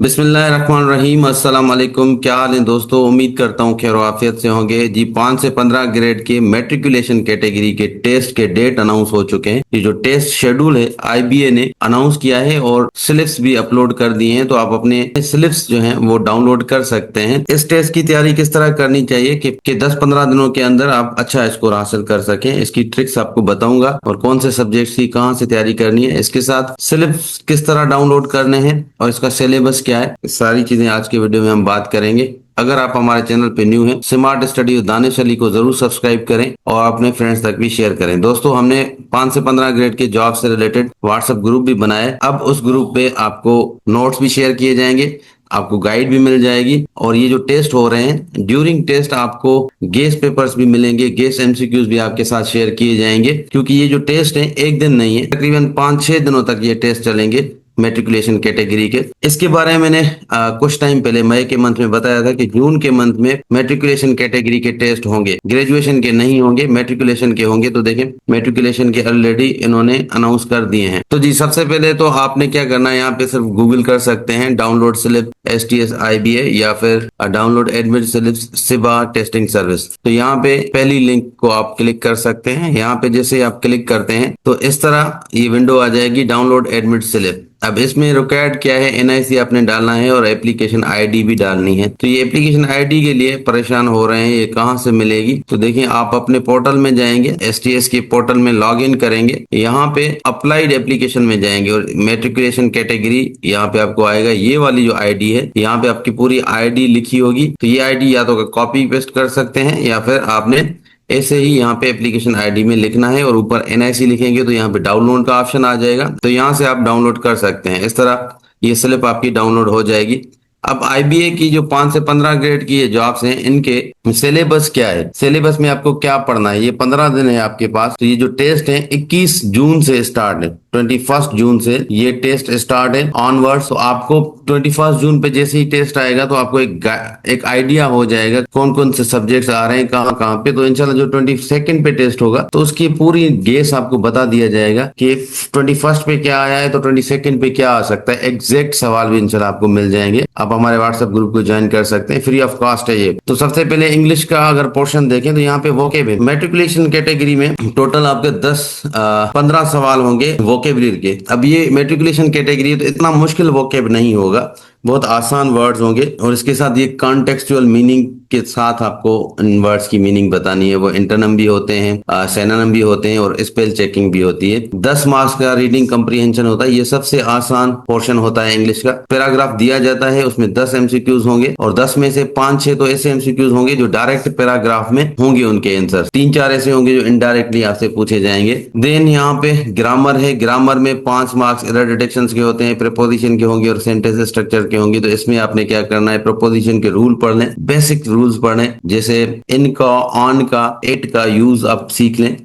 बिस्मिल्लाहिर्रहमानिर्रहीम। अस्सलाम वालेकुम। क्या हाल है दोस्तों? उम्मीद करता हूँ खैर आफियत से होंगे जी। 5 से 15 ग्रेड के मैट्रिकुलेशन कैटेगरी के टेस्ट के डेट अनाउंस हो चुके हैं। ये जो टेस्ट शेड्यूल है आईबीए ने अनाउंस किया है और स्लिप्स भी अपलोड कर दिए हैं, तो आप अपने स्लिप्स जो हैं वो डाउनलोड कर सकते हैं। इस टेस्ट की तैयारी किस तरह करनी चाहिए कि 10-15 दिनों के अंदर आप अच्छा स्कोर हासिल कर सकें, इसकी ट्रिक्स आपको बताऊंगा और कौन से सब्जेक्ट्स की कहाँ से तैयारी करनी है, इसके साथ स्लिप्स किस तरह डाउनलोड करने हैं और इसका सिलेबस क्या है, इस सारी चीजें आज के वीडियो में हम बात करेंगे। अगर आप हमारे चैनल पे न्यू हैं, smart study with Danish Ali को जरूर सब्सक्राइब करें और अपने फ्रेंड्स तक भी शेयर करें। दोस्तों, हमने 5 से 15 ग्रेड के जॉब से रिलेटेड व्हाट्सएप ग्रुप भी बनाया है। अब उस ग्रुप पे आपको नोट्स भी शेयर किए जाएंगे, आपको गाइड भी मिल जाएगी और ये जो टेस्ट हो रहे हैं ड्यूरिंग टेस्ट आपको गेस्ट पेपर्स भी मिलेंगे, गेस्ट एमसीक्यूज भी आपके साथ शेयर किए जाएंगे, क्योंकि ये जो टेस्ट है एक दिन नहीं है, तकरीबन 5-6 दिनों तक ये टेस्ट चलेंगे मैट्रिकुलेशन कैटेगरी के। इसके बारे में मैंने कुछ टाइम पहले मई के मंथ में बताया था कि जून के मंथ में मैट्रिकुलेशन कैटेगरी के टेस्ट होंगे, ग्रेजुएशन के नहीं होंगे, मैट्रिकुलेशन के होंगे। तो देखें, मैट्रिकुलेशन के ऑलरेडी इन्होंने अनाउंस कर दिए हैं। तो जी, सबसे पहले तो आपने क्या करना है, यहाँ पे सिर्फ गूगल कर सकते हैं डाउनलोड स्लिप STS IBA या फिर download admit slip SIBA testing service. तो यहाँ पे पहली लिंक को आप क्लिक कर सकते हैं। यहाँ पे जैसे आप क्लिक करते हैं तो इस तरह ये विंडो आ जाएगी, डाउनलोड एडमिट स्लिप। अब इसमें रिक्वायर्ड क्या है, NIC आपने डालना है और एप्लीकेशन ID भी डालनी है। तो ये एप्लीकेशन ID के लिए परेशान हो रहे हैं, ये कहाँ से मिलेगी? तो देखिए, आप अपने पोर्टल में जाएंगे, STS के पोर्टल में लॉग इन करेंगे, यहाँ पे अप्लाइड एप्लीकेशन में जाएंगे और मैट्रिकुलेशन कैटेगरी यहाँ पे आपको आएगा। ये वाली जो ID है, यहाँ पे आपकी पूरी ID लिखी होगी। तो ये ID या तो कॉपी पेस्ट कर सकते हैं या फिर आपने ऐसे ही यहाँ पे एप्लीकेशन आईडी में लिखना है और ऊपर NIC लिखेंगे तो यहाँ पे डाउनलोड का ऑप्शन आ जाएगा। तो यहाँ से आप डाउनलोड कर सकते हैं। इस तरह ये स्लिप आपकी डाउनलोड हो जाएगी। अब IBA की जो 5 से 15 ग्रेड की ये जॉब्स हैं, इनके सिलेबस क्या है, सिलेबस में आपको क्या पढ़ना है, ये 15 दिन है आपके पास। तो ये जो टेस्ट है 21 जून से स्टार्ट है, 21 जून से ये टेस्ट स्टार्ट है ऑनवर्ड्स। तो आपको 21 जून पे जैसे ही टेस्ट आएगा तो आपको एक आइडिया हो जाएगा कौन कौन से सब्जेक्ट्स आ रहे हैं, कहाँ कहाँ पे। तो इंशाल्लाह जो 22 पे टेस्ट होगा तो उसकी पूरी गेस आपको बता दिया जाएगा कि 21 पे क्या आया है तो 22 पे क्या आ सकता है। एग्जैक्ट सवाल भी इंशाल्लाह आपको मिल जाएंगे। आप हमारे व्हाट्सएप ग्रुप को ज्वाइन कर सकते हैं, फ्री ऑफ कॉस्ट है ये। तो सबसे पहले इंग्लिश का अगर पोर्शन देखें तो यहाँ पे वोकेब है। मैट्रिकुलेशन कैटेगरी में टोटल आपके 10-15 सवाल होंगे वोकेबलरी के। अब ये मैट्रिकुलेशन कैटेगरी है तो इतना मुश्किल वोकेब नहीं होगा, बहुत आसान वर्ड्स होंगे और इसके साथ ये कॉन्टेक्सचुअल मीनिंग के साथ आपको इन वर्ड्स की मीनिंग बतानी है। वो इंटरनम भी होते हैं, सिनोनिम भी होते हैं और स्पेल चेकिंग भी होती है। 10 मार्क्स का रीडिंग कम्प्रीहेंशन होता है, ये सबसे आसान पोर्शन होता है इंग्लिश का। पैराग्राफ दिया जाता है, उसमें 10 MCQs होंगे और 10 में से 5-6 तो ऐसे MCQs होंगे जो डायरेक्ट पैराग्राफ में होंगे, उनके आंसर 3-4 ऐसे होंगे जो इनडायरेक्टली आपसे पूछे जाएंगे। देन यहाँ पे ग्रामर है, ग्रामर में 5 मार्क्स एरर डिटेक्शन के होते हैं, प्रीपोजिशन के होंगे और सेंटेंस स्ट्रक्चर के होंगे। तो इसमें आपने क्या करना है, प्रीपोजिशन के रूल पढ़ लें, बेसिक रूल्स पढ़ लें, जैसे इन का, ऑन का, इट का यूज आप सीख लें,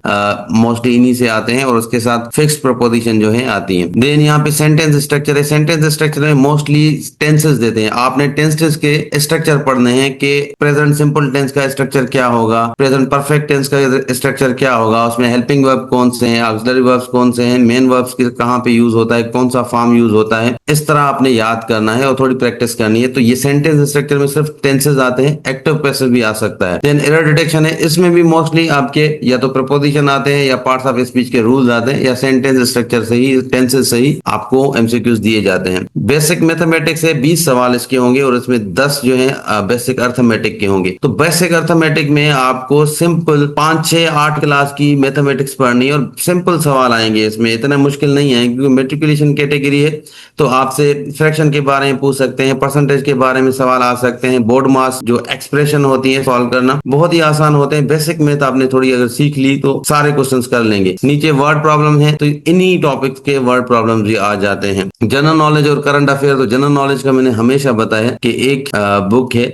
मोस्टली इन्हीं से आते हैं और उसके साथ फिक्स्ड प्रीपोजिशन जो है आती है। देन यहाँ पे सेंटेंस स्ट्रक्चर है, सेंटेंस स्ट्रक्चर में मोस्टली टेंसेस देते हैं, आपने टेंसेस के स्ट्रक्चर पढ़ने हैं कि प्रेजेंट सिंपल टेंस का स्ट्रक्चर क्या होगा, प्रेजेंट परफेक्ट टेंस का स्ट्रक्चर क्या होगा, उसमें हेल्पिंग वर्ब कौन से हैं, ऑक्सिलरी वर्ब्स कौन से हैं, मेन वर्ब्स कहाँ पे यूज होता है, कौन सा फॉर्म यूज होता है। इस तरह आपने याद करना है और थोड़ी प्रैक्टिस करनी है। तो ये सेंटेंस स्ट्रक्चर में सिर्फ टेंसेस आते हैं, एक्टिव पैसिव भी आ सकता है। देन एरर डिटेक्शन है, इसमें भी मोस्टली आपके या तो प्रपोजिशन आते हैं या पार्ट्स ऑफ स्पीच के रूल्स आते हैं या सेंटेंस स्ट्रक्चर से ही, टेंसेस से ही आपको MCQs दिए जाते हैं। बेसिक मैथमेटिक्स है, 20 सवाल इसके होंगे और इसमें 10 जो है बेसिक अर्थमेटिक के होंगे। तो बेसिक अर्थमेटिक में आपको सिंपल 5-6-8 क्लास की मैथमेटिक्स पढ़नी है और सिंपल सवाल आएंगे, इसमें इतना मुश्किल नहीं है क्योंकि मैट्रिकुलेशन कैटेगरी है। तो आपसे फ्रैक्शन के बारे में पूछ सकते हैं, परसेंटेज के बारे में सवाल आ सकते हैं, बोर्ड मास जो एक्सप्रेशन होती है सॉल्व करना बहुत ही आसान होते हैं। बेसिक मैथ आपने थोड़ी अगर सीख ली तो सारे क्वेश्चंस कर लेंगे। नीचे वर्ड प्रॉब्लम है तो इन्हीं टॉपिक्स के वर्ड प्रॉब्लम भी आ जाते हैं। जनरल नॉलेज और करंट अफेयर, तो जनरल नॉलेज का मैंने हमेशा बताया कि एक बुक है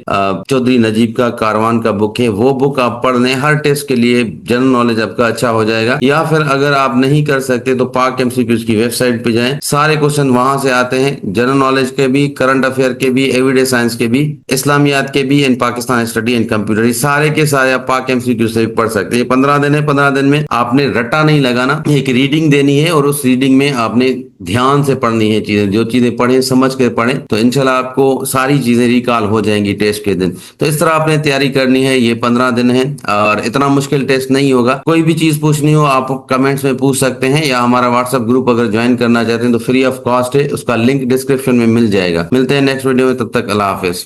चौधरी नजीब का कारवान का बुक है, वो बुक आप पढ़ लें, हर टेस्ट के लिए जनरल नॉलेज आपका अच्छा हो जाएगा। या फिर अगर आप नहीं कर सकते तो पाक MCQs की वेबसाइट पे जाएं, सारे क्वेश्चन वहां से आते हैं, जनरल नॉलेज के भी, करंट अफेयर के भी, एवरीडे साइंस के भी, इस्लामियात के भी, and Pakistan study and computer, ये सारे के सारे आप पाक MCQ से भी पढ़ सकते हैं। 15 दिन है, 15 दिन में आपने रट्टा नहीं लगाना, एक रीडिंग देनी है और उस रीडिंग में आपने ध्यान से पढ़नी है चीजें, जो चीजें पढ़े समझ कर पढ़े तो इंशाल्लाह आपको सारी चीजें रिकॉल हो जाएंगी टेस्ट के दिन। तो इस तरह आपने तैयारी करनी है। ये 15 दिन है और इतना मुश्किल टेस्ट नहीं होगा। कोई भी चीज पूछनी हो आप कमेंट्स में पूछ सकते हैं, या हमारा व्हाट्सएप ग्रुप अगर ज्वाइन करना चाहते हैं तो फ्री ऑफ कॉस्ट है, उसका लिंक डिस्क्रिप्शन में मिल जाएगा। मिलते हैं नेक्स्ट वीडियो में, तब तक अल्लाह हाफिज।